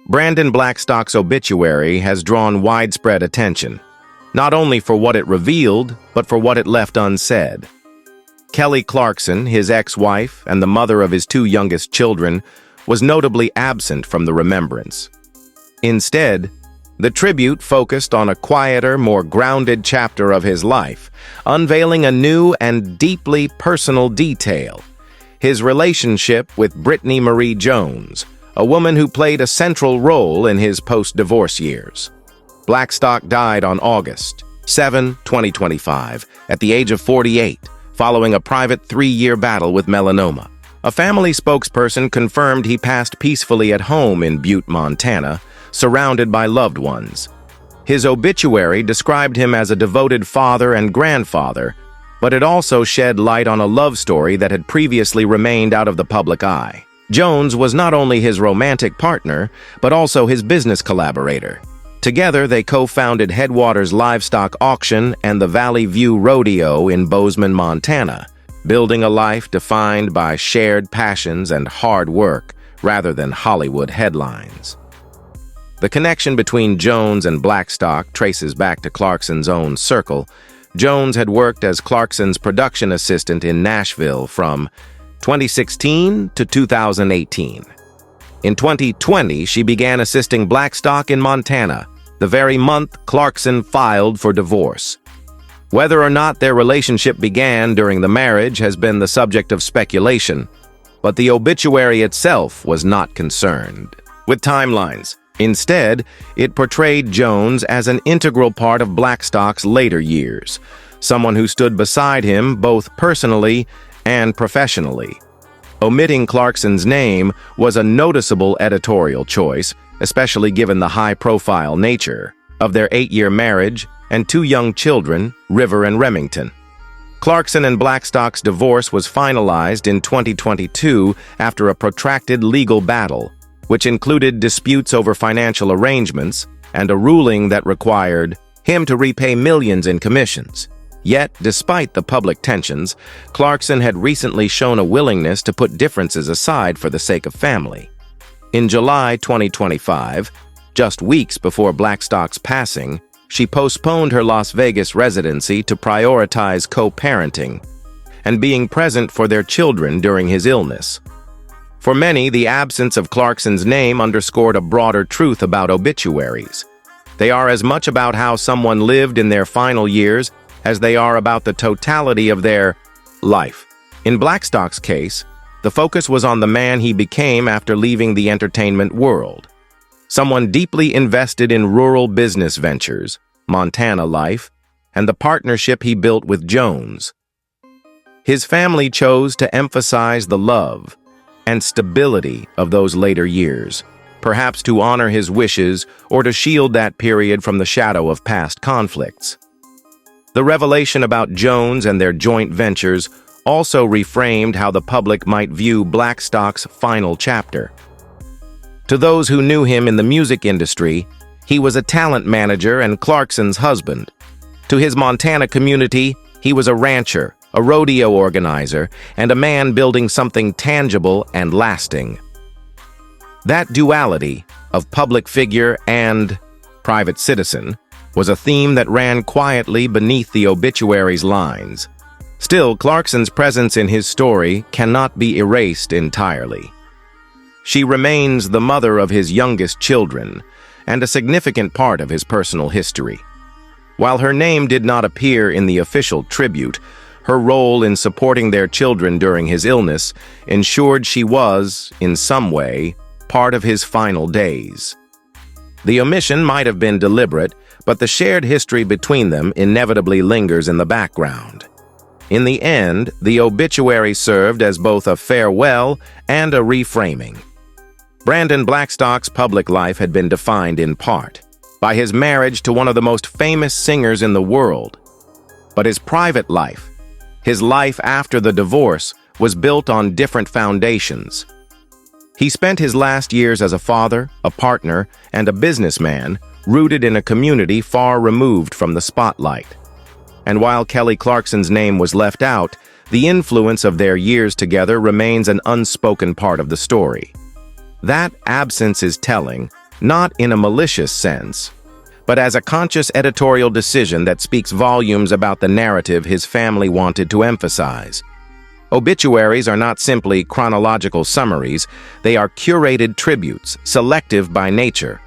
Brandon Blackstock's obituary has drawn widespread attention, not only for what it revealed, but for what it left unsaid. Kelly Clarkson, his ex-wife and the mother of his two youngest children, was notably absent from the remembrance. Instead, the tribute focused on a quieter, more grounded chapter of his life, unveiling a new and deeply personal detail: his relationship with Brittney Marie Jones, a woman who played a central role in his post-divorce years. Blackstock died on August 7, 2025, at the age of 48, following a private 3-year battle with melanoma. A family spokesperson confirmed he passed peacefully at home in Butte, Montana, surrounded by loved ones. His obituary described him as a devoted father and grandfather, but it also shed light on a love story that had previously remained out of the public eye. Jones was not only his romantic partner, but also his business collaborator. Together, they co-founded Headwaters Livestock Auction and the Valley View Rodeo in Bozeman, Montana, building a life defined by shared passions and hard work rather than Hollywood headlines. The connection between Jones and Blackstock traces back to Clarkson's own circle. Jones had worked as Clarkson's production assistant in Nashville from 2016 to 2018. In 2020, she began assisting Blackstock in Montana, the very month Clarkson filed for divorce. Whether or not their relationship began during the marriage has been the subject of speculation, but the obituary itself was not concerned with timelines. Instead, it portrayed Jones as an integral part of Blackstock's later years, someone who stood beside him both personally and professionally. Omitting Clarkson's name was a noticeable editorial choice, especially given the high-profile nature of their 8-year marriage and 2 young children, River and Remington. Clarkson and Blackstock's divorce was finalized in 2022 after a protracted legal battle, which included disputes over financial arrangements and a ruling that required him to repay millions in commissions. Yet, despite the public tensions, Clarkson had recently shown a willingness to put differences aside for the sake of family. In July 2025, just weeks before Blackstock's passing, she postponed her Las Vegas residency to prioritize co-parenting and being present for their children during his illness. For many, the absence of Clarkson's name underscored a broader truth about obituaries. They are as much about how someone lived in their final years as they are about the totality of their life. In Blackstock's case, the focus was on the man he became after leaving the entertainment world. Someone deeply invested in rural business ventures, Montana life, and the partnership he built with Jones. His family chose to emphasize the love and stability of those later years, perhaps to honor his wishes or to shield that period from the shadow of past conflicts. The revelation about Jones and their joint ventures also reframed how the public might view Blackstock's final chapter. To those who knew him in the music industry, he was a talent manager and Clarkson's husband. To his Montana community, he was a rancher, a rodeo organizer, and a man building something tangible and lasting. That duality of public figure and private citizen was a theme that ran quietly beneath the obituary's lines. Still, Clarkson's presence in his story cannot be erased entirely. She remains the mother of his youngest children and a significant part of his personal history. While her name did not appear in the official tribute, her role in supporting their children during his illness ensured she was, in some way, part of his final days. The omission might have been deliberate, but the shared history between them inevitably lingers in the background. In the end, the obituary served as both a farewell and a reframing. Brandon Blackstock's public life had been defined in part by his marriage to one of the most famous singers in the world. But his private life, his life after the divorce, was built on different foundations. He spent his last years as a father, a partner, and a businessman, rooted in a community far removed from the spotlight. And while Kelly Clarkson's name was left out, the influence of their years together remains an unspoken part of the story. That absence is telling, not in a malicious sense, but as a conscious editorial decision that speaks volumes about the narrative his family wanted to emphasize. Obituaries are not simply chronological summaries, they are curated tributes, selective by nature.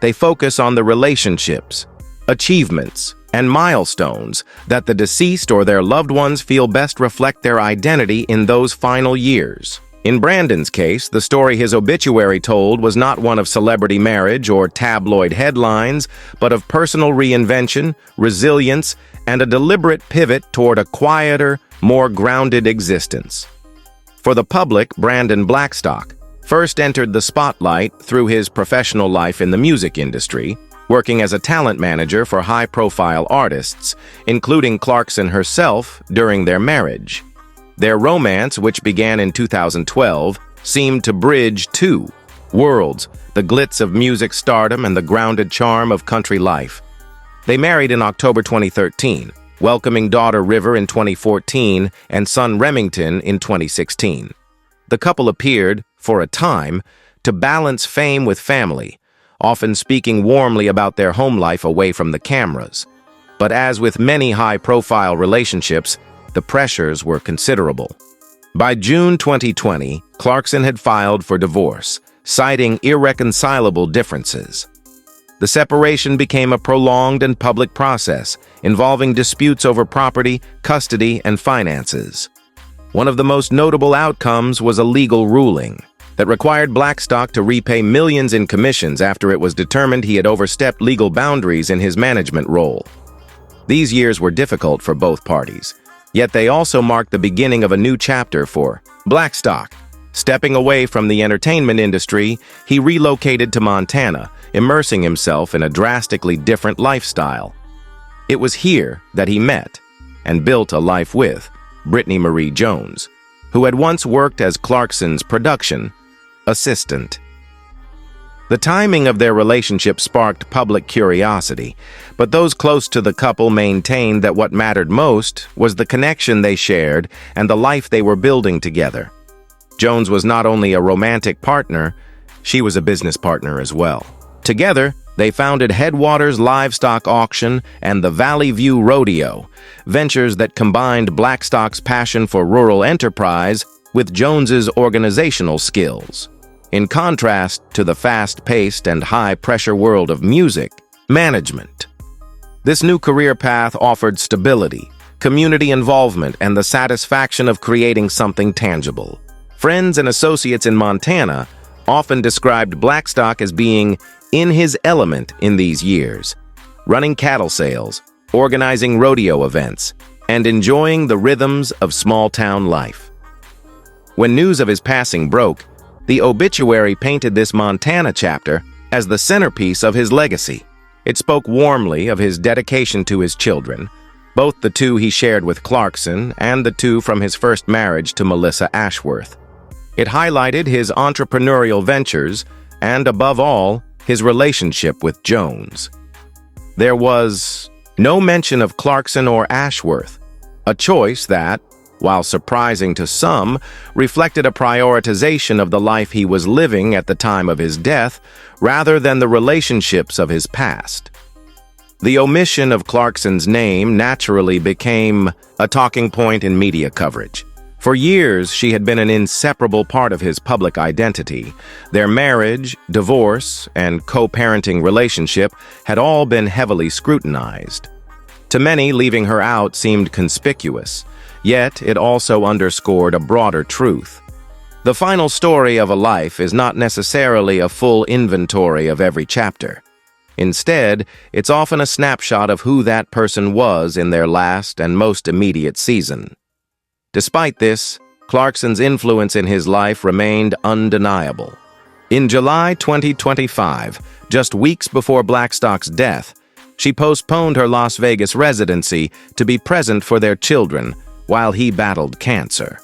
They focus on the relationships, achievements, and milestones that the deceased or their loved ones feel best reflect their identity in those final years. In Brandon's case, the story his obituary told was not one of celebrity marriage or tabloid headlines, but of personal reinvention, resilience, and a deliberate pivot toward a quieter, more grounded existence. For the public, Brandon Blackstock first entered the spotlight through his professional life in the music industry, working as a talent manager for high-profile artists, including Clarkson herself during their marriage. Their romance, which began in 2012, seemed to bridge two worlds, the glitz of music stardom and the grounded charm of country life. They married in October 2013, welcoming daughter River in 2014 and son Remington in 2016. The couple appeared, for a time, to balance fame with family, often speaking warmly about their home life away from the cameras. But as with many high-profile relationships, the pressures were considerable. By June 2020, Clarkson had filed for divorce, citing irreconcilable differences. The separation became a prolonged and public process, involving disputes over property, custody, and finances. One of the most notable outcomes was a legal ruling that required Blackstock to repay millions in commissions after it was determined he had overstepped legal boundaries in his management role. These years were difficult for both parties, yet they also marked the beginning of a new chapter for Blackstock. Stepping away from the entertainment industry, he relocated to Montana, immersing himself in a drastically different lifestyle. It was here that he met and built a life with Brittney Marie Jones, who had once worked as Clarkson's production assistant. The timing of their relationship sparked public curiosity, but those close to the couple maintained that what mattered most was the connection they shared and the life they were building together. Jones was not only a romantic partner, she was a business partner as well. Together, they founded Headwaters Livestock Auction and the Valley View Rodeo, ventures that combined Blackstock's passion for rural enterprise with Jones's organizational skills. In contrast to the fast-paced and high-pressure world of music management, this new career path offered stability, community involvement, and the satisfaction of creating something tangible. Friends and associates in Montana often described Blackstock as being in his element in these years, running cattle sales, organizing rodeo events, and enjoying the rhythms of small-town life. When news of his passing broke, the obituary painted this Montana chapter as the centerpiece of his legacy. It spoke warmly of his dedication to his children, both the two he shared with Clarkson and the two from his first marriage to Melissa Ashworth. It highlighted his entrepreneurial ventures and, above all, his relationship with Jones. There was no mention of Clarkson or Ashworth, a choice that, while surprising to some, reflected a prioritization of the life he was living at the time of his death rather than the relationships of his past. The omission of Clarkson's name naturally became a talking point in media coverage. For years, she had been an inseparable part of his public identity. Their marriage, divorce, and co-parenting relationship had all been heavily scrutinized. To many, leaving her out seemed conspicuous, yet it also underscored a broader truth. The final story of a life is not necessarily a full inventory of every chapter. Instead, it's often a snapshot of who that person was in their last and most immediate season. Despite this, Clarkson's influence in his life remained undeniable. In July 2025, just weeks before Blackstock's death, she postponed her Las Vegas residency to be present for their children while he battled cancer.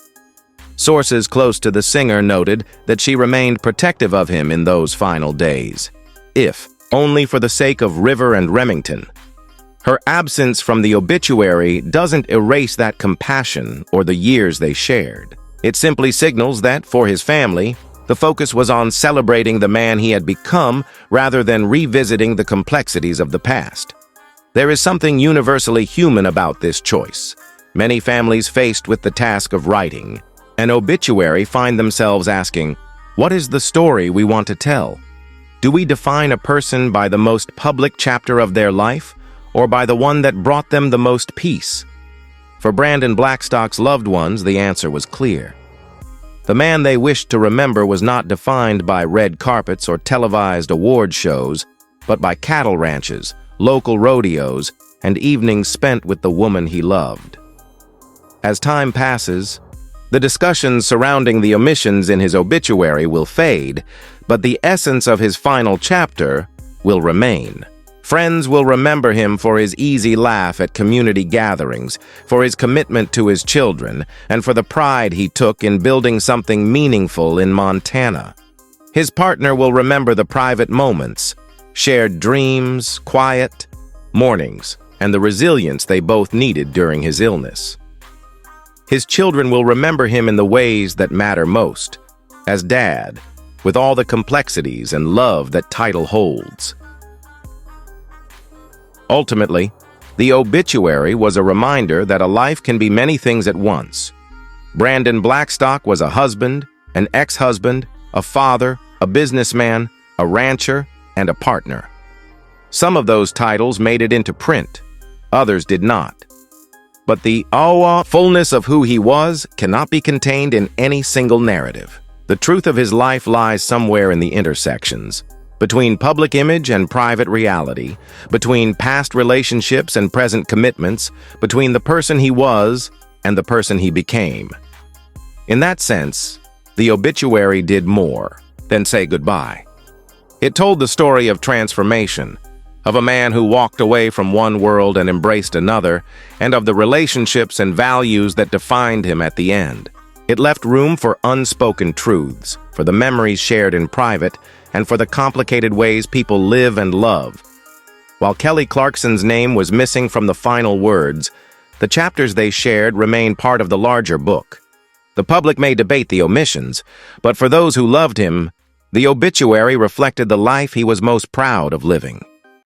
Sources close to the singer noted that she remained protective of him in those final days, if only for the sake of River and Remington. Her absence from the obituary doesn't erase that compassion or the years they shared. It simply signals that, for his family, The focus was on celebrating the man he had become rather than revisiting the complexities of the past. There is something universally human about this choice. Many families faced with the task of writing an obituary find themselves asking, what is the story we want to tell? Do we define a person by the most public chapter of their life, or by the one that brought them the most peace? For Brandon Blackstock's loved ones, the answer was clear. The man they wished to remember was not defined by red carpets or televised award shows, but by cattle ranches, local rodeos, and evenings spent with the woman he loved. As time passes, the discussions surrounding the omissions in his obituary will fade, but the essence of his final chapter will remain. Friends will remember him for his easy laugh at community gatherings, for his commitment to his children, and for the pride he took in building something meaningful in Montana. His partner will remember the private moments, shared dreams, quiet mornings, and the resilience they both needed during his illness. His children will remember him in the ways that matter most, as dad, with all the complexities and love that title holds. Ultimately, the obituary was a reminder that a life can be many things at once. Brandon Blackstock was a husband, an ex-husband, a father, a businessman, a rancher, and a partner. Some of those titles made it into print, others did not. But the fullness of who he was cannot be contained in any single narrative. The truth of his life lies somewhere in the intersections, between public image and private reality, between past relationships and present commitments, between the person he was and the person he became. In that sense, the obituary did more than say goodbye. It told the story of transformation, of a man who walked away from one world and embraced another, and of the relationships and values that defined him at the end. It left room for unspoken truths, for the memories shared in private, and for the complicated ways people live and love. While Kelly Clarkson's name was missing from the final words, the chapters they shared remain part of the larger book. The public may debate the omissions, but for those who loved him, the obituary reflected the life he was most proud of living.